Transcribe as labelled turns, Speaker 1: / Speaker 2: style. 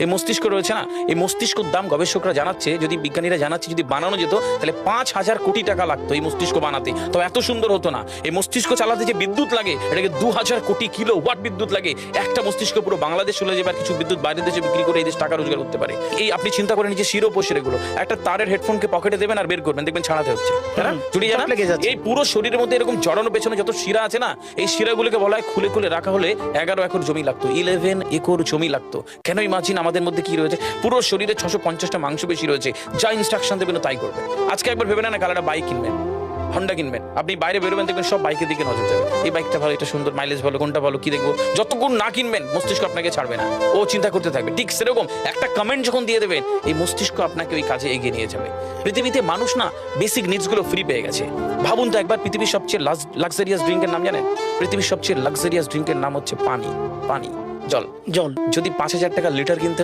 Speaker 1: এই মস্তিষ্ক রয়েছে না, এই মস্তিষ্কর দাম গবেষকরা জানাচ্ছে, যদি বিজ্ঞানীরা জানাচ্ছে যদি বানানো যেত তাহলে 5,000 কোটি টাকা লাগতো এই মস্তিষ্ক বানাতে, তো এত সুন্দর হতো না। এই মস্তিষ্ক চালাতে যে বিদ্যুৎ লাগে এটাকে 2,000 কোটি কিলো ওয়াট বিদ্যুৎ লাগে। একটা মস্তিষ্ক পুরো বাংলাদেশ চলে যাবে, আর কিছু বিদ্যুৎ বাইরের দেশে বিক্রি করে এই দেশ টাকা রোজগার করতে পারে। এই আপনি চিন্তা করেন যে শিরোপোষের এগুলো, একটা তারের হেডফোনকে পকেটে দেবেন আর বের করবেন, দেখবেন ছাড়াতে হচ্ছে, তাই না? জুড়িয়ে জানা এই পুরো শরীরের মধ্যে এরকম জড়ানো পেছনে যত শিরা আছে না, এই শিরাগুলোকে বলা হয় খুলে খুলে রাখা হলে 11 একর জমি লাগতো, 11 একর জমি লাগতো। কেন ইমাজিন আমাদের মধ্যে কি রয়েছে, পুরো শরীরে 650টা মাংসপেশি রয়েছে, যা ইনস্ট্রাকশন দেবেন তাই করবে। আজকে একবার ভেবে না কাল একটা বাইক কিনবেন, হন্ডা কিনবেন, আপনি বাইরে বেরোবেন দেখবেন সব বাইকের দিকে নজর যাবে, এই বাইকটা ভালো, এটা সুন্দর, মাইলেজ ভালো, কোনটা ভালো, কি দেখবো। যতক্ষণ না কিনবেন মস্তিষ্ক আপনাকে ছাড়বে না, ও চিন্তা করতে থাকবে। ঠিক সেরকম একটা কমেন্ট যখন দিয়ে দেবেন এই মস্তিষ্ক আপনাকে ওই কাজে এগিয়ে নিয়ে যাবে। পৃথিবীতে মানুষ না বেসিক নিডস গুলো ফ্রি পেয়ে গেছে। ভাবুন তো একবার, পৃথিবীর সবচেয়ে লাক্সারিয়াস ড্রিঙ্কের নাম জানেন? পৃথিবীর সবচেয়ে লাক্সারিয়াস ড্রিঙ্কের নাম হচ্ছে পানি, পানি, জল।
Speaker 2: জল
Speaker 1: যদি 5,000 টাকা লিটার কিনতে